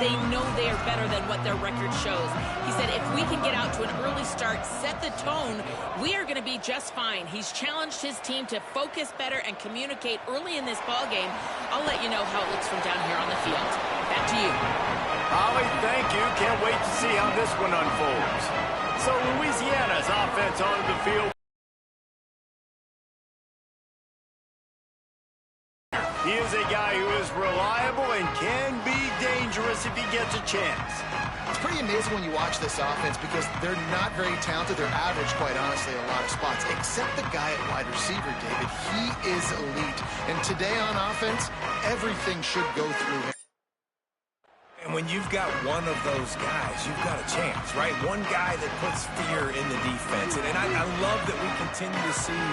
they know they are better than what their record shows. He said, if we can get out to an early start, set the tone, we are going to be just fine. He's challenged his team to focus better and communicate early in this ball game. I'll let you know how it looks from down here on the field. Back to you. Holly, thank you. Can't wait to see how this one unfolds. So Louisiana's offense onto the field. He is a guy who is reliable and can be dangerous if he gets a chance. It's pretty amazing when you watch this offense because they're not very talented. They're average, quite honestly, in a lot of spots, except the guy at wide receiver, David. He is elite. And today on offense, everything should go through him. And when you've got one of those guys, you've got a chance, right? One guy that puts fear in the defense. And I love that we continue to see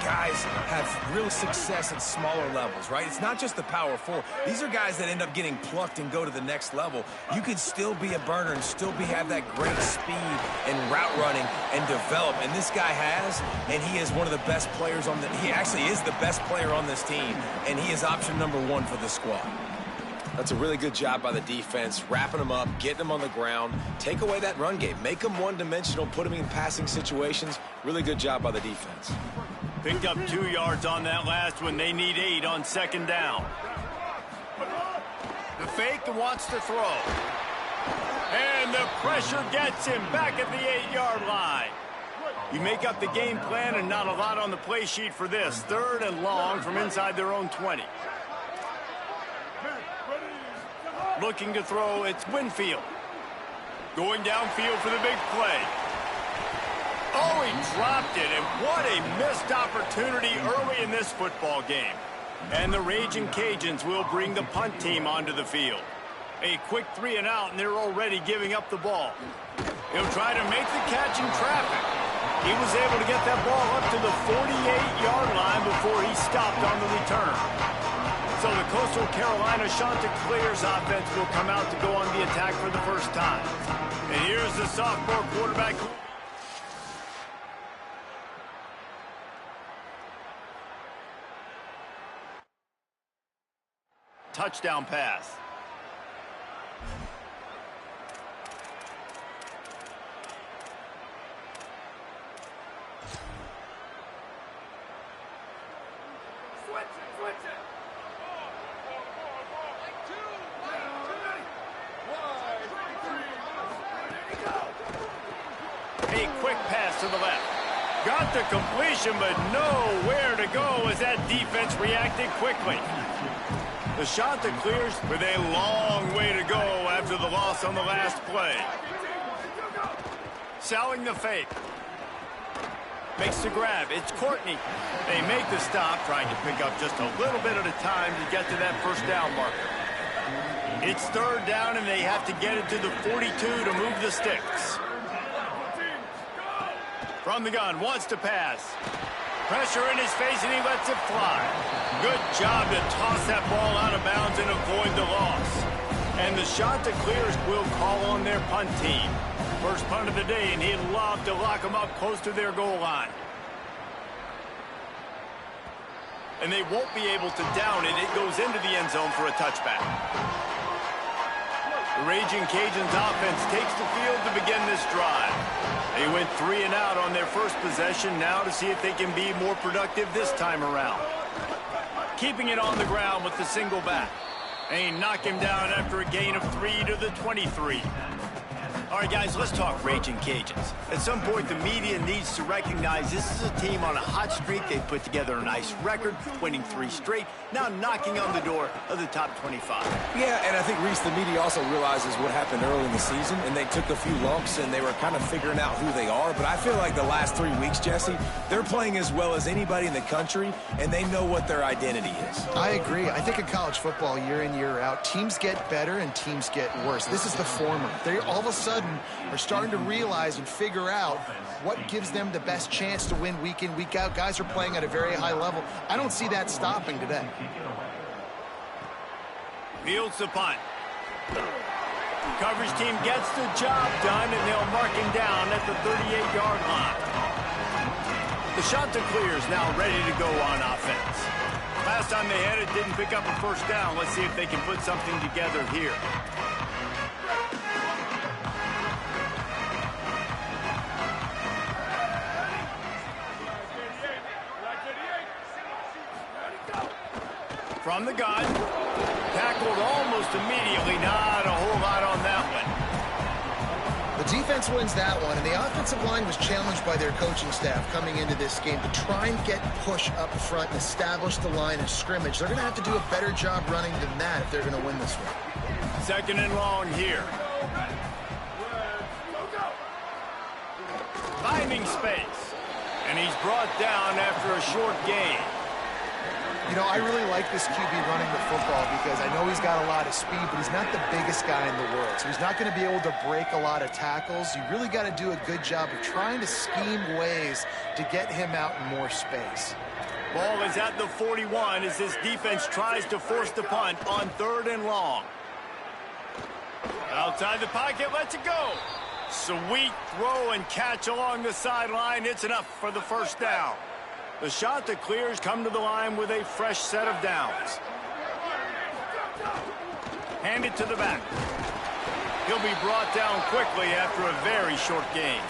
guys have real success at smaller levels, right? It's not just the power four. These are guys that end up getting plucked and go to the next level. You can still be a burner and still have that great speed and route running and develop. And this guy has, and he is one of the best players on he actually is the best player on this team. And he is option number one for the squad. That's a really good job by the defense, wrapping them up, getting them on the ground, take away that run game, make them one-dimensional, put them in passing situations. Really good job by the defense. Picked up 2 yards on that last one. They need 8 on second down. The fake wants to throw. And the pressure gets him back at the 8-yard line. You make up the game plan and not a lot on the play sheet for this. 3rd and long from inside their own 20. Looking to throw, it's Winfield. Going downfield for the big play. Oh, he dropped it, and what a missed opportunity early in this football game. And the Raging Cajuns will bring the punt team onto the field. A quick 3 and out, and they're already giving up the ball. He'll try to make the catch in traffic. He was able to get that ball up to the 48-yard line before he stopped on the return. So the Coastal Carolina Chanticleers offense will come out to go on the attack for the first time. And here's the sophomore quarterback. Touchdown pass. A quick pass to the left. Got the completion, but nowhere to go as that defense reacted quickly. The Chanticleers with a long way to go after the loss on the last play. Selling the fake. Makes the grab. It's Courtney. They make the stop, trying to pick up just a little bit at a time to get to that first down marker. It's 3rd down, and they have to get it to the 42 to move the sticks. From the gun, wants to pass. Pressure in his face, and he lets it fly. Good job to toss that ball out of bounds and avoid the loss. And the Chanticleers will call on their punt team. First punt of the day, and he'd love to lock them up close to their goal line. And they won't be able to down it. It goes into the end zone for a touchback. The Raging Cajuns offense takes the field to begin this drive. They went 3 and out on their first possession, now to see if they can be more productive this time around. Keeping it on the ground with the single back. They knock him down after a gain of 3 to the 23. All right, guys, let's talk Raging Cajuns. At some point, the media needs to recognize this is a team on a hot streak. They've put together a nice record, winning 3 straight, now knocking on the door of the top 25. Yeah, and I think, Reese, the media also realizes what happened early in the season, and they took a few lumps, and they were kind of figuring out who they are. But I feel like the last 3 weeks, Jesse, they're playing as well as anybody in the country, and they know what their identity is. I agree. I think in college football, year in, year out, teams get better and teams get worse. This is the former. They all of a sudden are starting to realize and figure out what gives them the best chance to win week in, week out. Guys are playing at a very high level. I don't see that stopping today. Fields the punt. Coverage team gets the job done, and they'll mark him down at the 38-yard line. The Chanticleers now ready to go on offense. Last time they had it, didn't pick up a first down. Let's see if they can put something together here. From the gun. Tackled almost immediately. Not a whole lot on that one. The defense wins that one, and the offensive line was challenged by their coaching staff coming into this game to try and get push up front and establish the line of scrimmage. They're going to have to do a better job running than that if they're going to win this one. Second and long here. Finding space. And he's brought down after a short gain. You know, I really like this QB running the football because I know he's got a lot of speed, but he's not the biggest guy in the world. So he's not going to be able to break a lot of tackles. You really got to do a good job of trying to scheme ways to get him out in more space. Ball is at the 41 as this defense tries to force the punt on 3rd and long. Outside the pocket, lets it go. Sweet throw and catch along the sideline. It's enough for the first down. The shot that clears come to the line with a fresh set of downs. Hand it to the back. He'll be brought down quickly after a very short gain.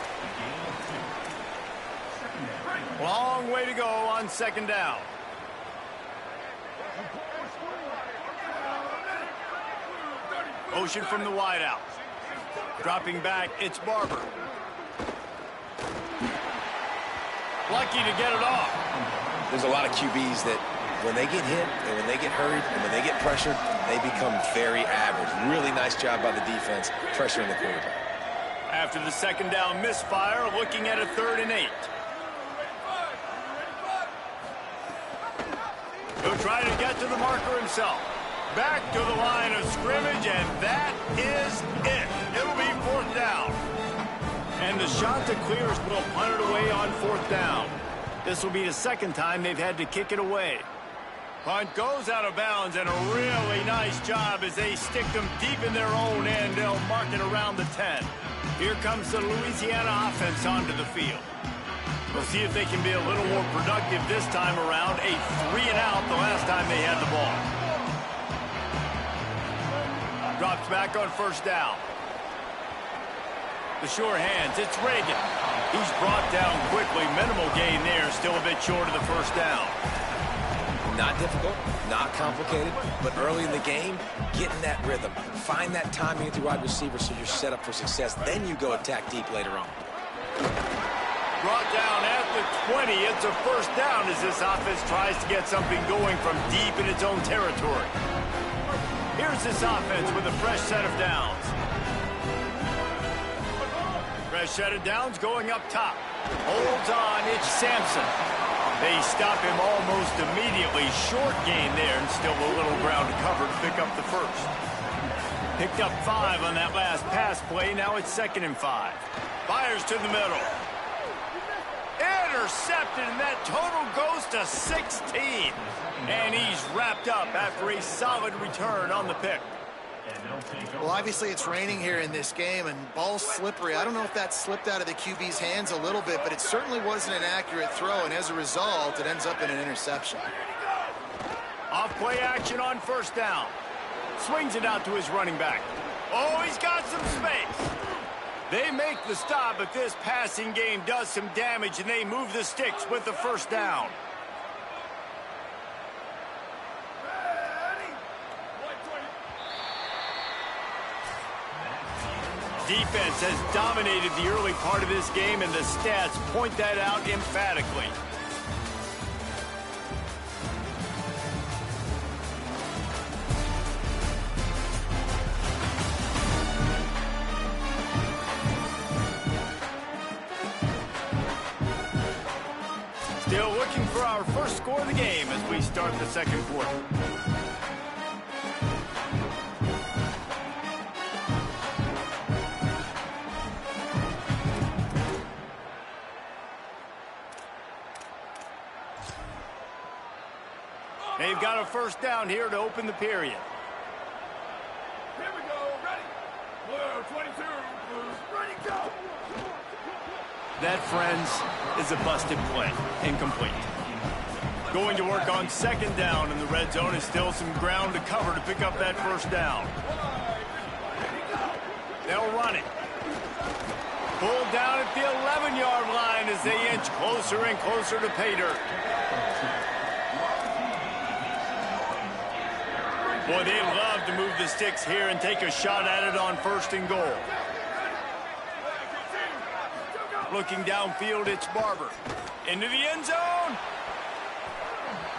Long way to go on 2nd down. Motion from the wideout. Dropping back, it's Barber. Lucky to get it off. There's a lot of QBs that when they get hit and when they get hurried and when they get pressured, they become very average. Really nice job by the defense pressuring the quarterback. After the 2nd down misfire, looking at a 3rd and 8. He'll try to get to the marker himself. Back to the line of scrimmage, and that is it. It'll be 4th down. And the shot to clear will punt it away on 4th down. This will be the 2nd time they've had to kick it away. Punt goes out of bounds, and a really nice job as they stick them deep in their own end. They'll mark it around the 10. Here comes the Louisiana offense onto the field. We'll see if they can be a little more productive this time around. A 3-and-out the last time they had the ball. Drops back on 1st down. The sure hands, it's Reagan. He's brought down quickly. Minimal gain there, still a bit short of the 1st down. Not difficult, not complicated, but early in the game, getting that rhythm. Find that timing at the wide receiver so you're set up for success. Then you go attack deep later on. Brought down at the 20. It's a 1st down as this offense tries to get something going from deep in its own territory. Here's this offense with a fresh set of downs. Fresh set of downs going up top. Holds on, it's Sampson. They stop him almost immediately. Short gain there and still a little ground to cover to pick up the 1st. Picked up 5 on that last pass play. Now it's 2nd and 5. Fires to the middle. Intercepted, and that total goes to 16. And he's wrapped up after a solid return on the pick. Well, obviously it's raining here in this game, and ball's slippery. I don't know if that slipped out of the QB's hands a little bit, but it certainly wasn't an accurate throw, and as a result, it ends up in an interception. Off play action on 1st down. Swings it out to his running back. Oh, he's got some space. They make the stop, but this passing game does some damage, and they move the sticks with the 1st down. Defense has dominated the early part of this game, and the stats point that out emphatically. Still looking for our first score of the game as we start the 2nd quarter. They've got a 1st down here to open the period. Here we go, ready. Blue 22, Blues ready, go. That, friends, is a busted play. Incomplete. Going to work on 2nd down, and the red zone is still some ground to cover to pick up that 1st down. They'll run it. Pulled down at the 11-yard line as they inch closer and closer to pay dirt. Boy, they love to move the sticks here and take a shot at it on 1st and goal. Looking downfield, it's Barber. Into the end zone.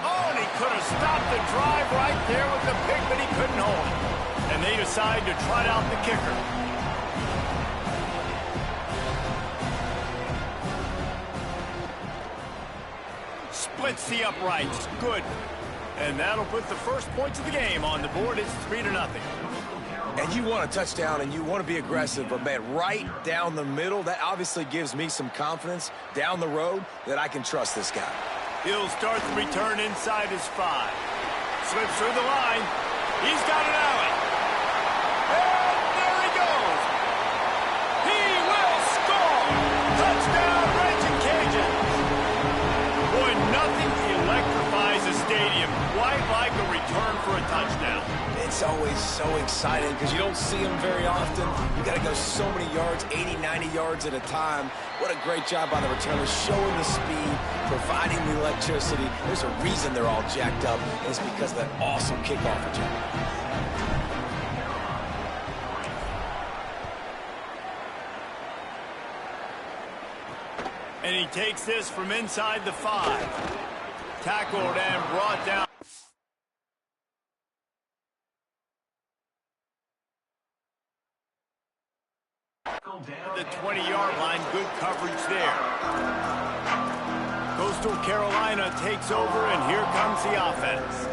Oh, and he could have stopped the drive right there with the pick, but he couldn't hold it. And they decide to trot out the kicker. Splits the uprights. Good. And that'll put the first points of the game on the board. It's 3-0. And you want a touchdown and you want to be aggressive, but man, right down the middle, that obviously gives me some confidence down the road that I can trust this guy. He'll start the return inside his 5. Slips through the line. He's got an alley. And there he goes. He will score. Touchdown, Raging Cajuns. Boy, nothing electrifies a stadium quite like a return for a touchdown. It's always so exciting because you don't see them very often. You got to go so many yards, 80, 90 yards at a time. What a great job by the returners, showing the speed, providing the electricity. There's a reason they're all jacked up, and it's because of that awesome kickoff return. And he takes this from inside the 5. Tackled and brought down. The 20-yard line, good coverage there. Coastal Carolina takes over, and here comes the offense.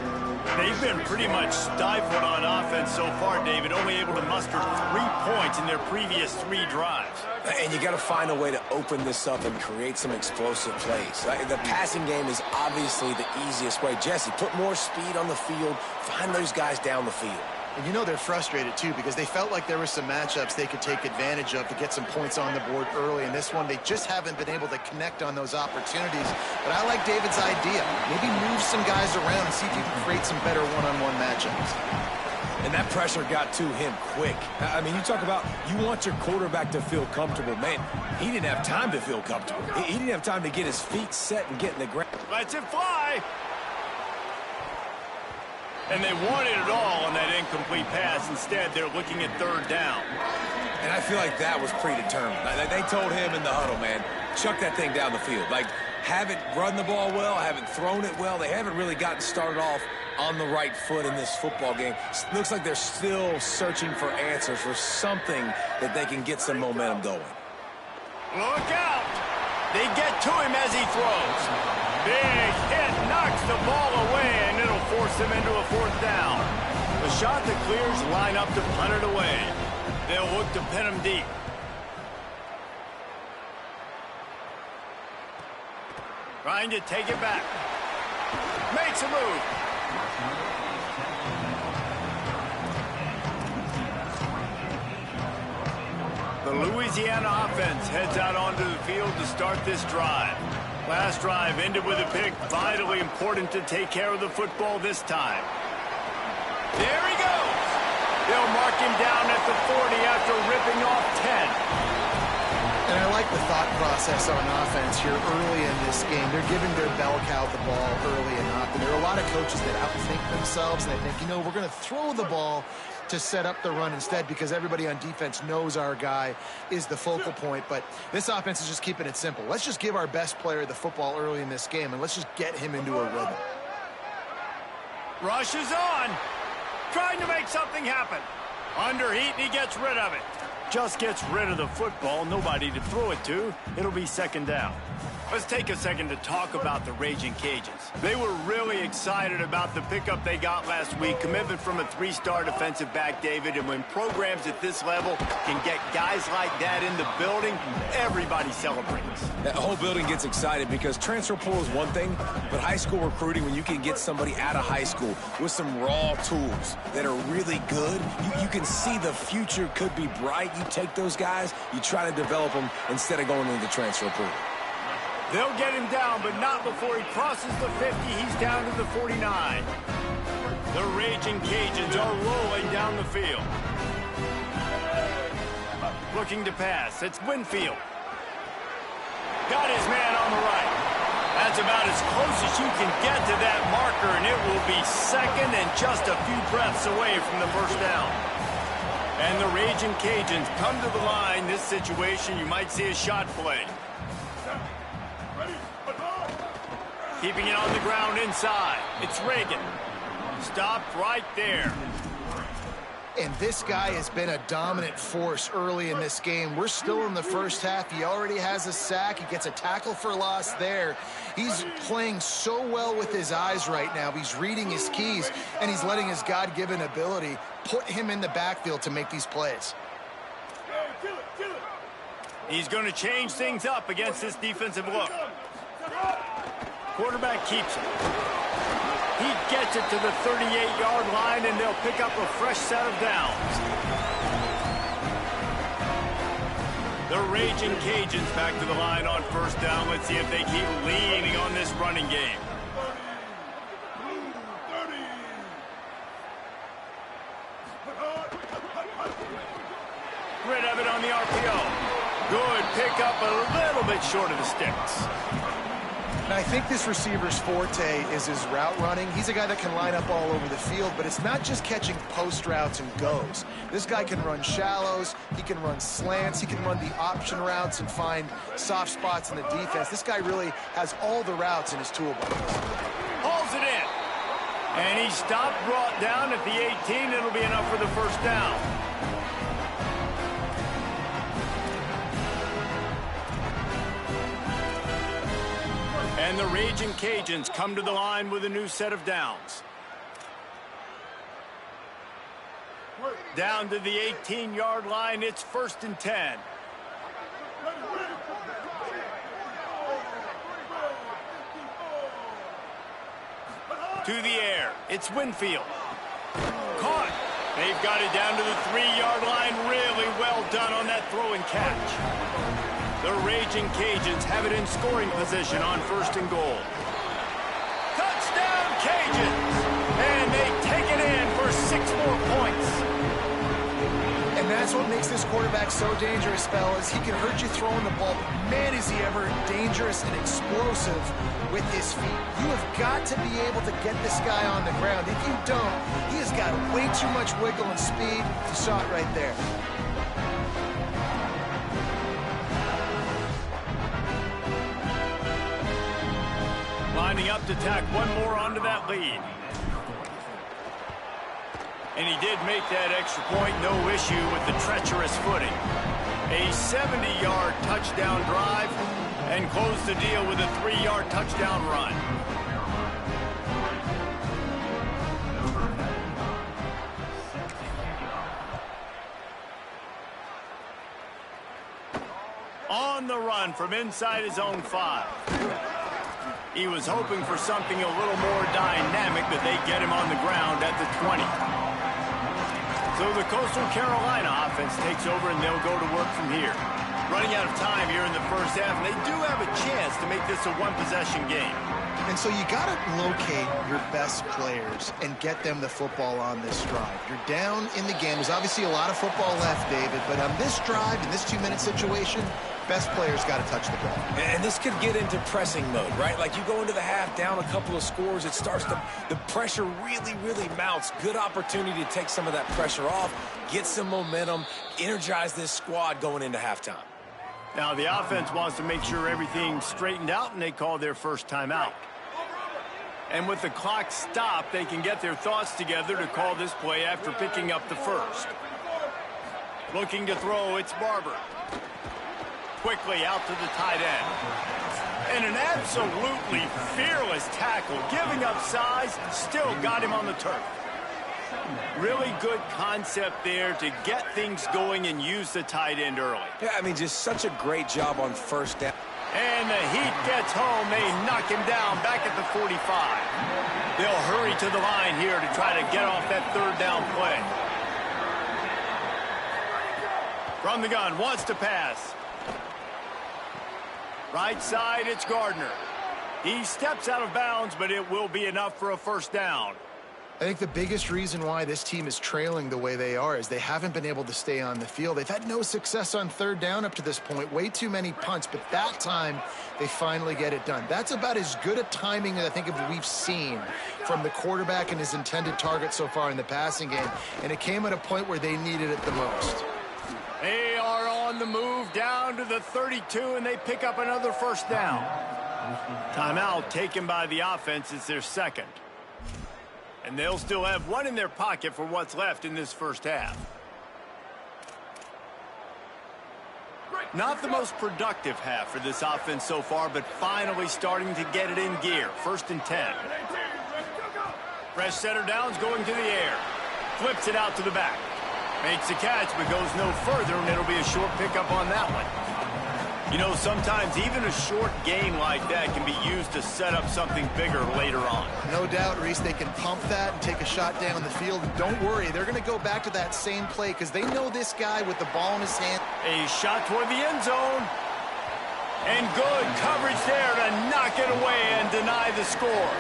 They've been pretty much stifled on offense so far, David, only able to muster 3 points in their previous 3 drives. And you got to find a way to open this up and create some explosive plays. The passing game is obviously the easiest way. Jesse, put more speed on the field, find those guys down the field. And you know they're frustrated, too, because they felt like there were some matchups they could take advantage of to get some points on the board early. In this one, they just haven't been able to connect on those opportunities. But I like David's idea. Maybe move some guys around and see if you can create some better one-on-one matchups. And that pressure got to him quick. I mean, you talk about you want your quarterback to feel comfortable. Man, he didn't have time to feel comfortable. He didn't have time to get his feet set and get in the ground. Lets it fly. And they wanted it all on that incomplete pass. Instead, they're looking at 3rd down. And I feel like that was predetermined. They told him in the huddle, man, chuck that thing down the field. Like, haven't run the ball well, haven't thrown it well. They haven't really gotten started off on the right foot in this football game. Looks like they're still searching for answers, for something that they can get some momentum going. Look out! They get to him as he throws. Big hit, knocks the ball away, and it'll force him into a 4th down. The shot that clears, line up to punt it away. They'll look to pin him deep. Trying to take it back. Makes a move. The Louisiana offense heads out onto the field to start this drive. Last drive ended with a pick. Vitally important to take care of the football this time. There he goes. They'll mark him down at the 40 after ripping off 10. And I like the thought process on offense here early in this game. They're giving their bell cow the ball early and often. There are a lot of coaches that outthink themselves, and they think, you know, we're going to throw the ball to set up the run instead because everybody on defense knows our guy is the focal point. But this offense is just keeping it simple. Let's just give our best player the football early in this game, and let's just get him into a rhythm. Rush is on. Trying to make something happen. Under heat, and he gets rid of it. Just gets rid of the football. Nobody to throw it to. It'll be 2nd down. Let's take a second to talk about the Raging Cajuns. They were really excited about the pickup they got last week. Commitment from a 3-star defensive back, David. And when programs at this level can get guys like that in the building, everybody celebrates. That whole building gets excited because transfer portal is one thing, but high school recruiting, when you can get somebody out of high school with some raw tools that are really good, you can see the future could be bright. You take those guys, you try to develop them instead of going into the transfer portal. They'll get him down, but not before he crosses the 50. He's down to the 49. The Raging Cajuns are rolling down the field. Looking to pass. It's Winfield. Got his man on the right. That's about as close as you can get to that marker, and it will be second and just a few breaths away from the first down. And the Raging Cajuns come to the line. This situation, you might see a shot play. Keeping it on the ground inside. It's Reagan. Stopped right there. And this guy has been a dominant force early in this game. We're still in the first half. He already has a sack. He gets a tackle for loss there. He's playing so well with his eyes right now. He's reading his keys, and he's letting his God-given ability put him in the backfield to make these plays. He's going to change things up against this defensive look. Quarterback keeps it. He gets it to the 38-yard line, and they'll pick up a fresh set of downs. The Raging Cajuns back to the line on first down. Let's see if they keep leaning on this running game. Rid of it on the RPO. Good pickup, a little bit short of the sticks. And I think this receiver's forte is his route running. He's a guy that can line up all over the field, but it's not just catching post routes and goes. This guy can run shallows, he can run slants, he can run the option routes and find soft spots in the defense. This guy really has all the routes in his toolbox. Hauls it in. And he stopped, brought down at the 18. It'll be enough for the first down. And the Raging Cajuns come to the line with a new set of downs. Down to the 18-yard line, it's 1st and 10. To the air, it's Winfield. Caught. They've got it down to the 3-yard line. Really well done on that throw and catch. The Raging Cajuns have it in scoring position on 1st and goal. Touchdown, Cajuns! And they take it in for 6 more points. And that's what makes this quarterback so dangerous, fellas. He can hurt you throwing the ball, but man, is he ever dangerous and explosive with his feet. You have got to be able to get this guy on the ground. If you don't, he has got way too much wiggle and speed. You saw it right there. Lining up to tack one more onto that lead. And he did make that extra point, no issue with the treacherous footing. A 70-yard touchdown drive and close the deal with a 3-yard touchdown run. On the run from inside his own 5. He was hoping for something a little more dynamic, but they get him on the ground at the 20. So the Coastal Carolina offense takes over, and they'll go to work from here. Running out of time here in the first half, and they do have a chance to make this a one-possession game. And so you got to locate your best players and get them the football on this drive. You're down in the game. There's obviously a lot of football left, David, but on this drive, in this 2-minute situation, best players got to touch the ball. And this could get into pressing mode, right? Like you go into the half down a couple of scores, it starts to, the pressure really mounts. Good opportunity to take some of that pressure off, get some momentum, energize this squad going into halftime. Now the offense wants to make sure everything's straightened out, and they call their first timeout. And with the clock stopped, they can get their thoughts together to call this play after picking up the first. Looking to throw, it's Barber. Quickly out to the tight end. And an absolutely fearless tackle, giving up size, still got him on the turf. Really good concept there to get things going and use the tight end early. Yeah, I mean, just such a great job on first down. And the heat gets home. They knock him down back at the 45. They'll hurry to the line here to try to get off that 3rd down play. From the gun, wants to pass. Right side, it's Gardner. He steps out of bounds, but it will be enough for a first down. I think the biggest reason why this team is trailing the way they are is they haven't been able to stay on the field. They've had no success on third down up to this point. Way too many punts, but that time they finally get it done. That's about as good a timing as I think we've seen from the quarterback and his intended target so far in the passing game. And it came at a point where they needed it the most. They are on the move down to the 32, and they pick up another first down. Timeout taken by the offense. It's their second. And they'll still have one in their pocket for what's left in this first half. Not the most productive half for this offense so far, but finally starting to get it in gear. 1st and 10. Fresh setter downs going to the air. Flips it out to the back. Makes the catch, but goes no further, and it'll be a short pickup on that one. You know, sometimes even a short gain like that can be used to set up something bigger later on. No doubt, Reese, they can pump that and take a shot down the field. And don't worry, they're going to go back to that same play because they know this guy with the ball in his hand. A shot toward the end zone. And good coverage there to knock it away and deny the score.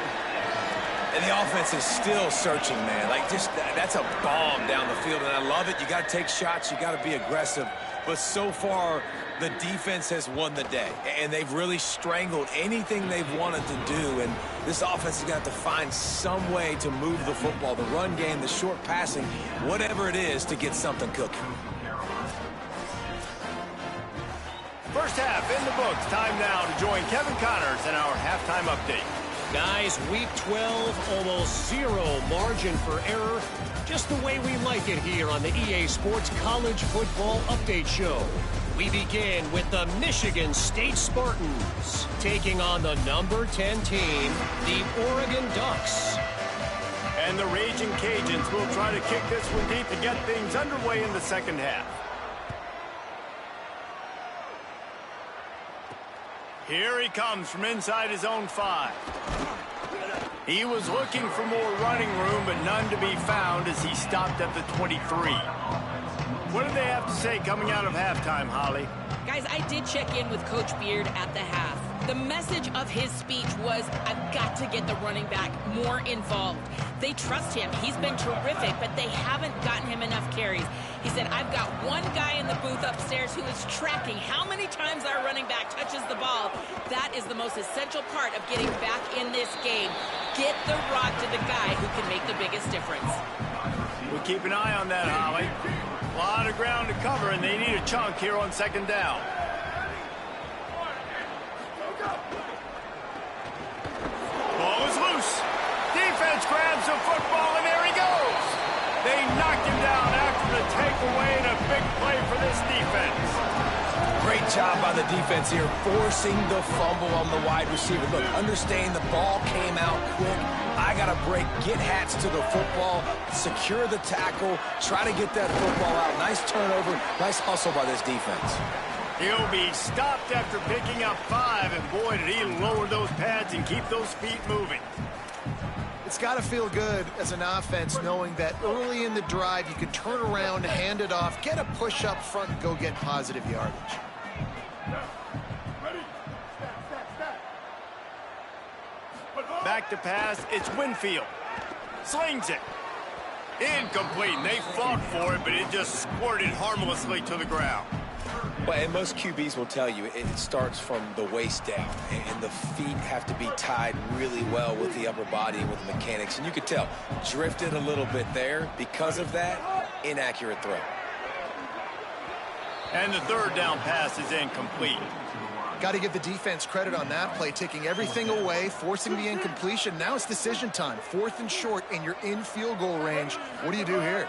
And the offense is still searching, man. Like, just that's a bomb down the field, and I love it. You got to take shots. You got to be aggressive. But so far, the defense has won the day, and they've really strangled anything they've wanted to do. And this offense is going to have to find some way to move the football, the run game, the short passing, whatever it is to get something cooking. First half in the books. Time now to join Kevin Connors in our halftime update. Guys, week 12, almost zero margin for error. Just the way we like it here on the EA Sports College Football Update Show. We begin with the Michigan State Spartans taking on the number 10 team, the Oregon Ducks. And the Raging Cajuns will try to kick this one deep to get things underway in the second half. Here he comes from inside his own 5. He was looking for more running room, but none to be found as he stopped at the 23. What did they have to say coming out of halftime, Holly? Guys, I did check in with Coach Beard at the half. The message of his speech was, I've got to get the running back more involved. They trust him. He's been terrific, but they haven't gotten him enough carries. He said, I've got one guy in the booth upstairs who is tracking how many times our running back touches the ball. That is the most essential part of getting back in this game. Get the rock to the guy who can make the biggest difference. We'll keep an eye on that, Holly. A lot of ground to cover, and they need a chunk here on second down. Ball is loose. Defense grabs the football, and there he goes. They knocked him down after the takeaway, and a big play for this defense. Great job by the defense here, forcing the fumble on the wide receiver. Look, understand the ball came out quick. I got to break, get hats to the football, secure the tackle, try to get that football out. Nice turnover, nice hustle by this defense. He'll be stopped after picking up 5, and boy, did he lower those pads and keep those feet moving. It's got to feel good as an offense knowing that early in the drive you can turn around, hand it off, get a push up front, and go get positive yardage. Back to pass, it's Winfield. Slings it. Incomplete, and they fought for it, but it just squirted harmlessly to the ground. Well, and most QBs will tell you it starts from the waist down, and the feet have to be tied really well with the upper body and with the mechanics. And you could tell, drifted a little bit there. Because of that, inaccurate throw. And the third down pass is incomplete. Got to give the defense credit on that play, taking everything away, forcing the incompletion. Now it's decision time. 4th and short, and you're in field goal range. What do you do here?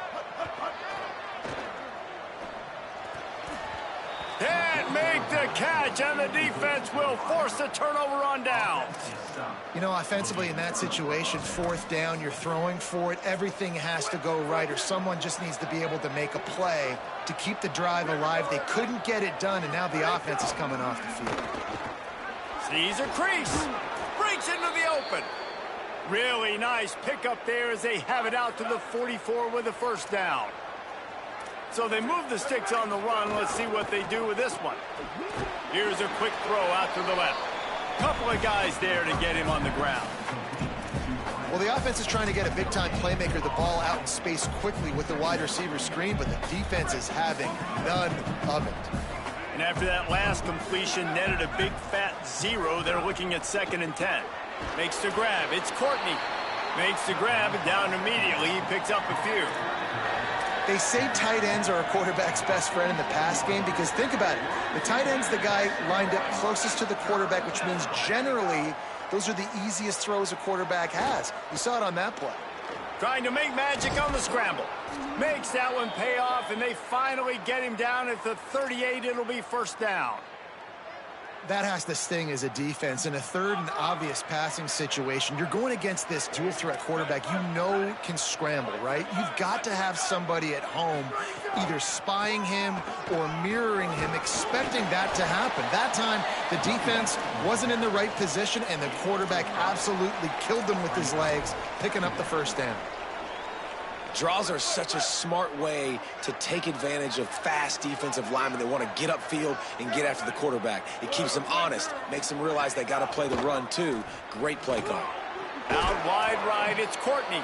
Can't make the catch, and the defense will force the turnover on downs. You know, offensively in that situation, 4th down, you're throwing for it. Everything has to go right, or someone just needs to be able to make a play to keep the drive alive. They couldn't get it done, and now the offense is coming off the field. Sees a crease. Breaks into the open. Really nice pickup there as they have it out to the 44 with a first down. So they move the sticks on the run. Let's see what they do with this one. Here's a quick throw out to the left. Couple of guys there to get him on the ground. Well, the offense is trying to get a big-time playmaker the ball out in space quickly with the wide receiver screen, but the defense is having none of it. And after that last completion netted a big fat 0, they're looking at 2nd and 10. Makes the grab. It's Courtney. Makes the grab and down immediately. He picks up a few. They say tight ends are a quarterback's best friend in the pass game because think about it. The tight end's the guy lined up closest to the quarterback, which means generally those are the easiest throws a quarterback has. You saw it on that play. Trying to make magic on the scramble. Makes that one pay off, and they finally get him down at the 38. It'll be 1st down. That has to sting as a defense. In a 3rd and obvious passing situation, you're going against this dual-threat quarterback you know can scramble, right? You've got to have somebody at home either spying him or mirroring him, expecting that to happen. That time, the defense wasn't in the right position, and the quarterback absolutely killed them with his legs, picking up the 1st down. Draws are such a smart way to take advantage of fast defensive linemen that want to get upfield and get after the quarterback. It keeps them honest, makes them realize they got to play the run too. Great play call. Out wide right, it's Courtney.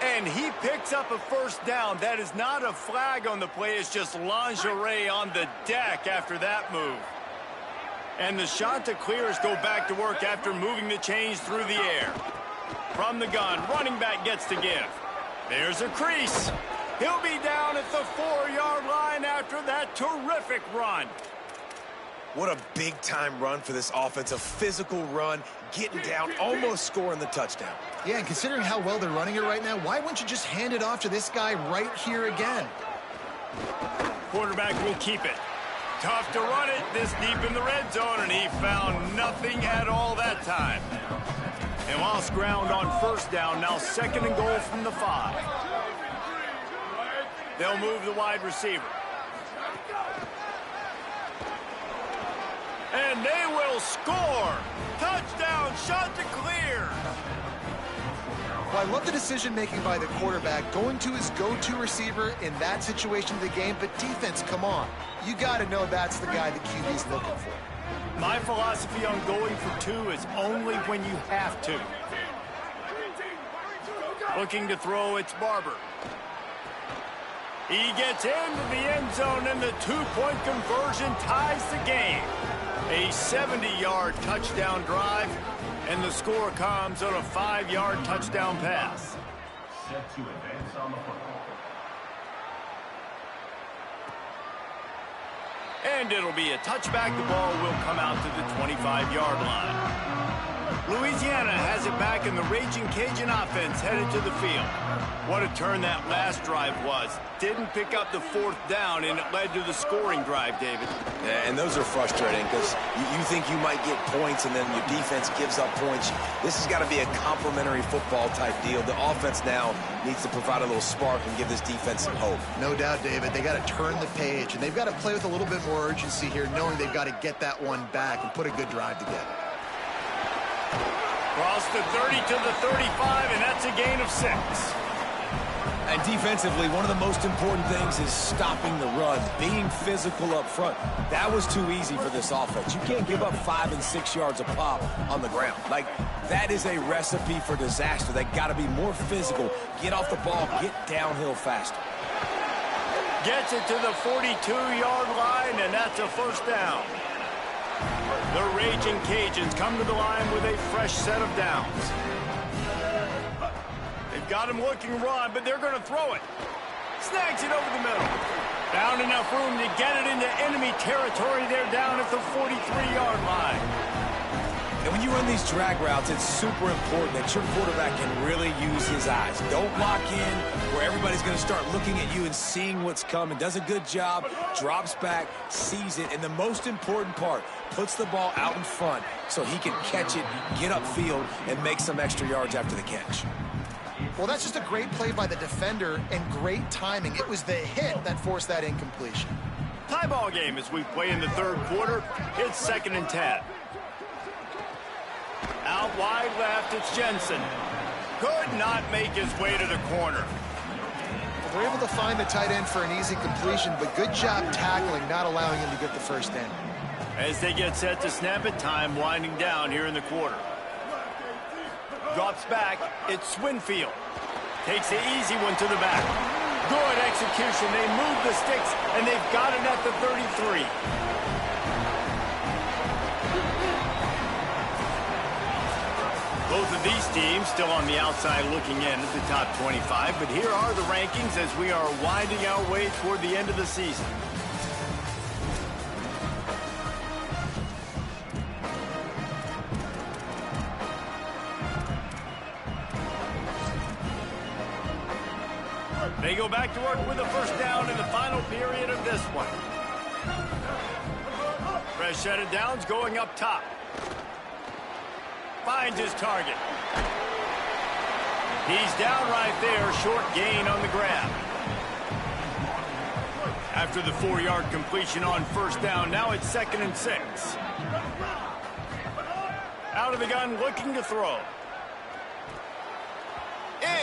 And he picks up a 1st down. That is not a flag on the play. It's just lingerie on the deck after that move. And the Chanticleers go back to work after moving the chains through the air. From the gun, running back gets to give. There's a crease. He'll be down at the 4-yard line after that terrific run. What a big-time run for this offense. A physical run, getting down, almost scoring the touchdown. Yeah, and considering how well they're running it right now, why wouldn't you just hand it off to this guy right here again? Quarterback will keep it. Tough to run it this deep in the red zone, and he found nothing at all that time. And lost ground on 1st down, now 2nd and goal from the 5. They'll move the wide receiver. And they will score. Touchdown, Chanticleer. Well, I love the decision-making by the quarterback, going to his go-to receiver in that situation of the game, but defense, come on. You got to know that's the guy the QB's looking for. My philosophy on going for 2 is only when you have to. Looking to throw, it's Barber. He gets into the end zone, and the 2-point conversion ties the game. A 70-yard touchdown drive, and the score comes on a 5-yard touchdown pass. Set to advance on the football. And it'll be a touchback. The ball will come out to the 25-yard line. Louisiana has it back, and the Raging Cajun offense headed to the field. What a turn that last drive was. Didn't pick up the 4th down, and it led to the scoring drive, David. Yeah, and those are frustrating because you think you might get points, and then your defense gives up points. This has got to be a complementary football type deal. The offense now needs to provide a little spark and give this defense some hope. No doubt, David. They got to turn the page, and they've got to play with a little bit more urgency here, knowing they've got to get that one back and put a good drive together. Cross the 30 to the 35, and that's a gain of 6. And defensively, one of the most important things is stopping the run, being physical up front. That was too easy for this offense. You can't give up 5 and 6 yards a pop on the ground. Like, that is a recipe for disaster. They got to be more physical, get off the ball, get downhill faster. Gets it to the 42-yard line, and that's a 1st down. The Raging Cajuns come to the line with a fresh set of downs. They've got him looking run, but they're going to throw it. Snags it over the middle. Found enough room to get it into enemy territory. They're down at the 43-yard line. And when you run these drag routes, it's super important that your quarterback can really use his eyes. Don't lock in where everybody's going to start looking at you and seeing what's coming. Does a good job, drops back, sees it, and the most important part, puts the ball out in front so he can catch it, get upfield, and make some extra yards after the catch. Well, that's just a great play by the defender and great timing. It was the hit that forced that incompletion. Tie ball game as we play in the 3rd quarter. It's 2nd and 10. Out wide left, it's Jensen. Could not make his way to the corner. Well, they're able to find the tight end for an easy completion, but good job tackling, not allowing him to get the 1st down. As they get set to snap it, time winding down here in the quarter. Drops back. It's Winfield. Takes the easy one to the back. Good execution. They move the sticks, and they've got it at the 33. Both of these teams still on the outside looking in at the top 25, but here are the rankings as we are winding our way toward the end of the season. They go back to work with a first down in the final period of this one. Fresh set of downs going up top. Finds his target. He's down right there, short gain on the grab. After the 4-yard completion on first down, now it's 2nd and 6. Out of the gun, looking to throw.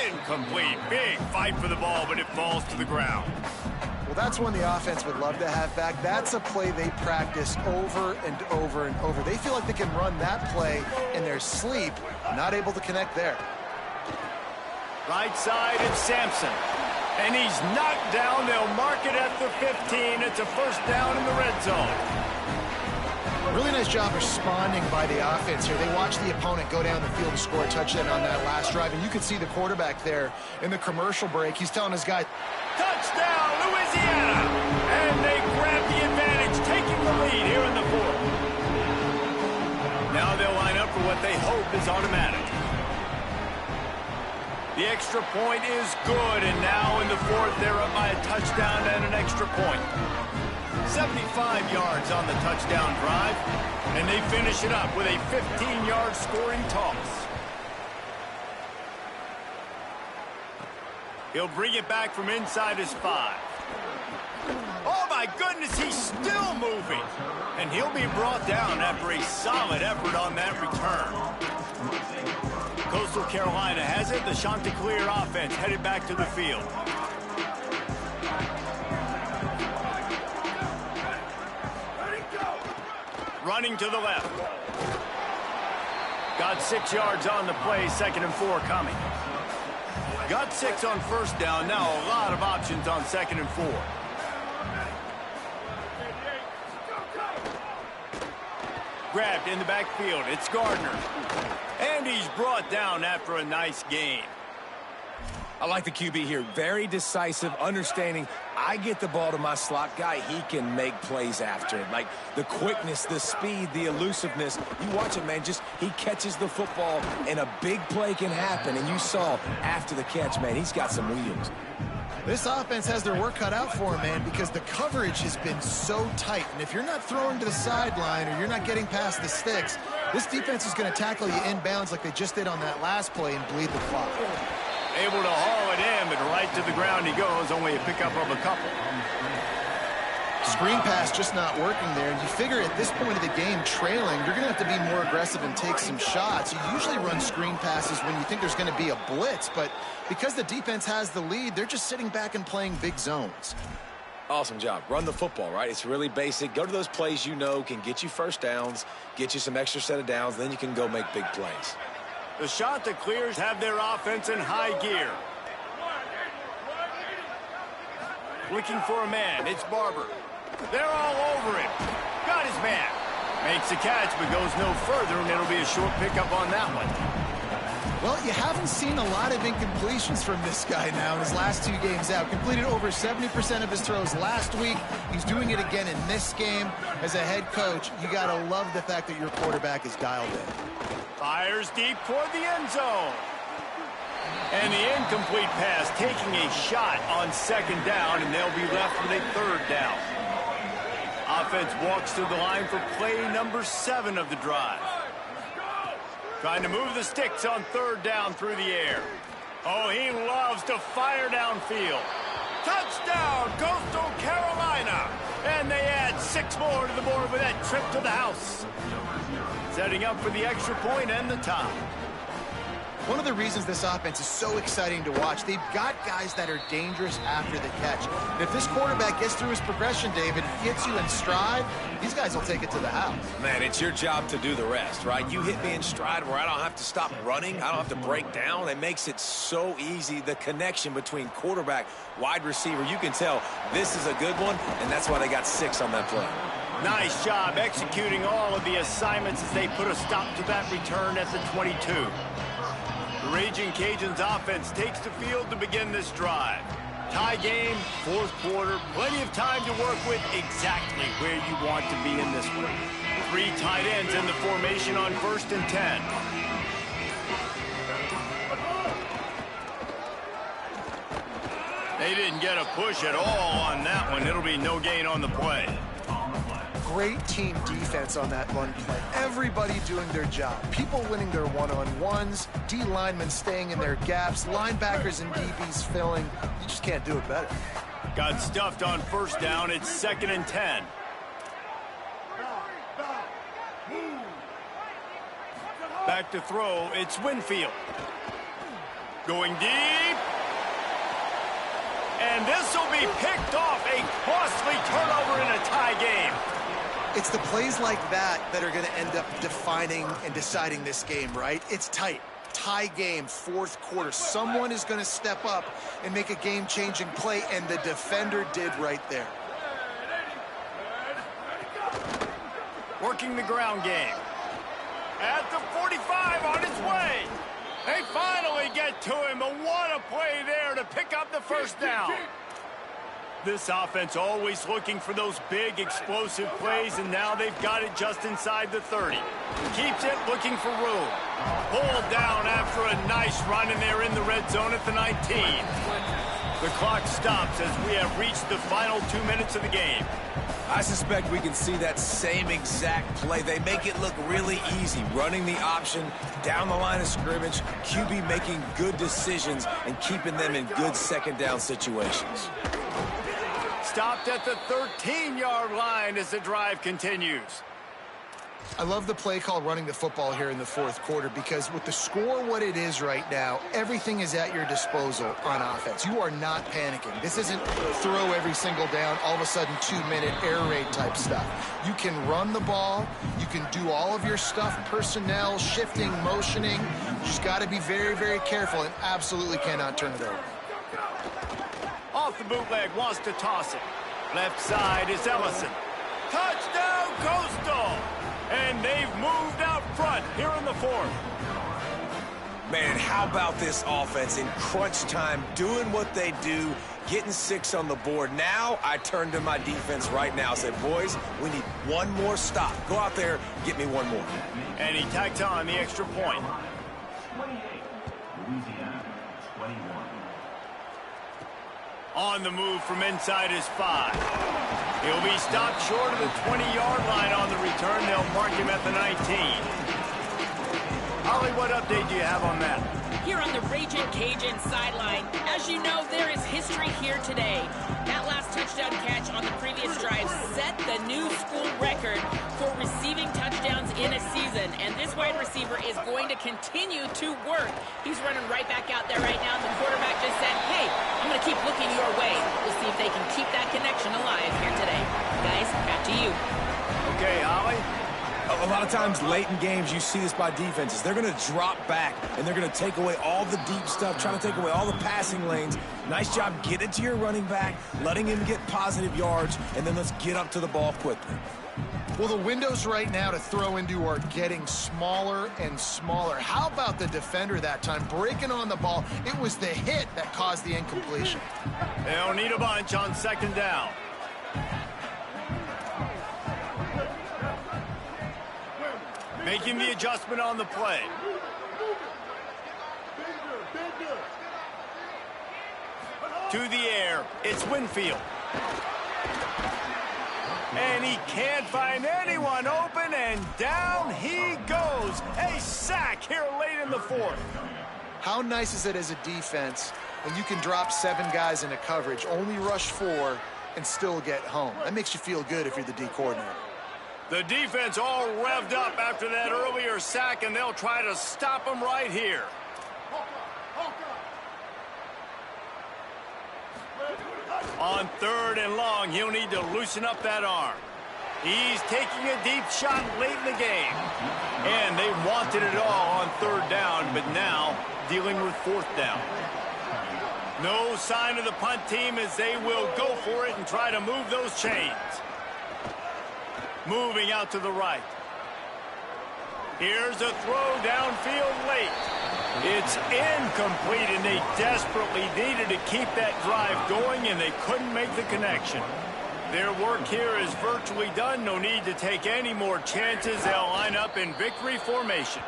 Incomplete. Big fight for the ball, but it falls to the ground. Well, that's one the offense would love to have back. That's a play they practice over and over and over. They feel like they can run that play in their sleep. Not able to connect there. Right side, it's Sampson. And he's knocked down. They'll mark it at the 15. It's a first down in the red zone. Really nice job responding by the offense here. They watched the opponent go down the field and score a touchdown on that last drive. And you can see the quarterback there in the commercial break. He's telling his guy, touchdown, Louisiana! And they grab the advantage, taking the lead here in the 4th. Now they'll line up for what they hope is automatic. The extra point is good, and now in the 4th, they're up by a touchdown and an extra point. 75 yards on the touchdown drive, and they finish it up with a 15-yard scoring toss. He'll bring it back from inside his 5. Oh, my goodness, he's still moving. And he'll be brought down after a solid effort on that return. Coastal Carolina has it. The Chanticleer offense headed back to the field. Running to the left. Got 6 yards on the play, 2nd and 4 coming. Got 6 on first down. Now a lot of options on 2nd and 4. Grabbed in the backfield. It's Gardner. And he's brought down after a nice gain. I like the QB here. Very decisive, understanding I get the ball to my slot guy, he can make plays after it. Like the quickness, the speed, the elusiveness. You watch it, man, just he catches the football and a big play can happen. And you saw after the catch, man, he's got some wheels. This offense has their work cut out for them, man, because the coverage has been so tight. And if you're not throwing to the sideline or you're not getting past the sticks, this defense is going to tackle you inbounds like they just did on that last play and bleed the clock. Able to haul it in, but right to the ground he goes. Only a pickup of a couple. Screen pass just not working there. And you figure at this point of the game, trailing, you're going to have to be more aggressive and take some shots. You usually run screen passes when you think there's going to be a blitz, but because the defense has the lead, they're just sitting back and playing big zones. Awesome job. Run the football, right? It's really basic. Go to those plays you know can get you first downs, get you some extra set of downs, then you can go make big plays. The Chanticleers have their offense in high gear. Looking for a man. It's Barber. They're all over him. Got his man. Makes a catch, but goes no further, and it'll be a short pickup on that one. Well, you haven't seen a lot of incompletions from this guy now in his last 2 games out. Completed over 70% of his throws last week. He's doing it again in this game. As a head coach, you got to love the fact that your quarterback is dialed in. Fires deep toward the end zone. And the incomplete pass taking a shot on 2nd down, and they'll be left with a 3rd down. Offense walks to the line for play number 7 of the drive. Trying to move the sticks on 3rd down through the air. Oh, he loves to fire downfield. Touchdown, Coastal Carolina. And they add 6 more to the board with that trip to the house. Setting up for the extra point and the tie. One of the reasons this offense is so exciting to watch, they've got guys that are dangerous after the catch. And if this quarterback gets through his progression, David, gets you in stride, these guys will take it to the house. Man, it's your job to do the rest, right? You hit me in stride where I don't have to stop running. I don't have to break down. It makes it so easy. The connection between quarterback, wide receiver, you can tell this is a good one, and that's why they got 6 on that play. Nice job executing all of the assignments as they put a stop to that return at the 22. The Raging Cajuns offense takes the field to begin this drive. Tie game, 4th quarter, plenty of time to work with, exactly where you want to be in this one. 3 tight ends in the formation on 1st and 10. They didn't get a push at all on that one. It'll be no gain on the play. Great team defense on that run play. Everybody doing their job. People winning their one-on-ones, D linemen staying in their gaps, linebackers and DBs filling. You just can't do it better. Got stuffed on 1st down. It's 2nd and 10. Back to throw. It's Winfield. Going deep. And this will be picked off. A costly turnover in a tie game. It's the plays like that that are going to end up defining and deciding this game, right? It's tight. Tie game, 4th quarter. Someone is going to step up and make a game-changing play, and the defender did right there. Working the ground game. At the 45 on his way. They finally get to him, but what a play there to pick up the 1st down. This offense always looking for those big, explosive plays, and now they've got it just inside the 30. Keeps it looking for room. Pulled down after a nice run, and they're in the red zone at the 19. The clock stops as we have reached the final 2 minutes of the game. I suspect we can see that same exact play. They make it look really easy, running the option down the line of scrimmage, QB making good decisions and keeping them in good 2nd down situations. Stopped at the 13-yard line as the drive continues. I love the play call running the football here in the 4th quarter because with the score what it is right now, everything is at your disposal on offense. You are not panicking. This isn't throw every single down, all of a sudden 2-minute air raid type stuff. You can run the ball. You can do all of your stuff, personnel, shifting, motioning. You just got to be very, very careful and absolutely cannot turn it over. Off the bootleg, wants to toss it. Left side is Ellison. Touchdown, Coastal! And they've moved out front here in the 4th. Man, how about this offense in crunch time, doing what they do, getting 6 on the board. Now I turn to my defense right now and say, boys, we need one more stop. Go out there, get me one more. And he tacks on the extra point. 28, Louisiana, 21. On the move from inside his 5. He'll be stopped short of the 20-yard line on the return. They'll mark him at the 19. Holly, what update do you have on that? Here on the Raging Cajun sideline, as you know, there is history here today. That last touchdown catch on the previous drive set the new school record for receiving touchdowns in a season. And this wide receiver is going to continue to work. He's running right back out there right now. And the quarterback just said, hey, I'm going to keep looking your way. We'll see if they can keep that connection alive here today. Guys, back to you. Okay, Holly. A lot of times late in games you see this by defenses. They're going to drop back and they're going to take away all the deep stuff, trying to take away all the passing lanes. Nice job getting to your running back, letting him get positive yards, and then let's get up to the ball quickly. Well, the windows right now to throw into are getting smaller and smaller. How about the defender that time breaking on the ball? It was the hit that caused the incompletion. They'll need a bunch on 2nd down. Making the adjustment on the play. To the air, it's Winfield. And he can't find anyone open, and down he goes. A sack here late in the 4th. How nice is it as a defense when you can drop 7 guys into coverage, only rush 4, and still get home? That makes you feel good if you're the D coordinator. The defense all revved up after that earlier sack, and they'll try to stop him right here. On 3rd and long, he'll need to loosen up that arm. He's taking a deep shot late in the game. And they wanted it all on 3rd down, but now dealing with 4th down. No sign of the punt team as they will go for it and try to move those chains. Moving out to the right. Here's a throw downfield late. It's incomplete, and they desperately needed to keep that drive going, and they couldn't make the connection. Their work here is virtually done. No need to take any more chances. They'll line up in victory formation.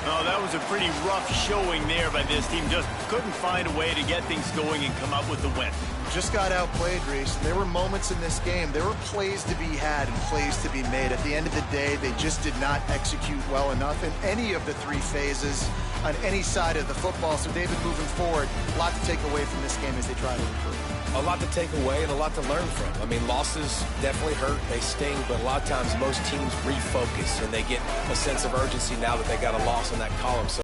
Oh, that was a pretty rough showing there by this team. Just couldn't find a way to get things going and come up with the win. Just got outplayed, Reese. There were moments in this game. There were plays to be had and plays to be made. At the end of the day, they just did not execute well enough in any of the 3 phases on any side of the football. So, David, moving forward, a lot to take away from this game as they try to improve. A lot to take away and a lot to learn from. I mean, losses definitely hurt. They sting, but a lot of times most teams refocus and they get a sense of urgency now that they got a loss in that column. So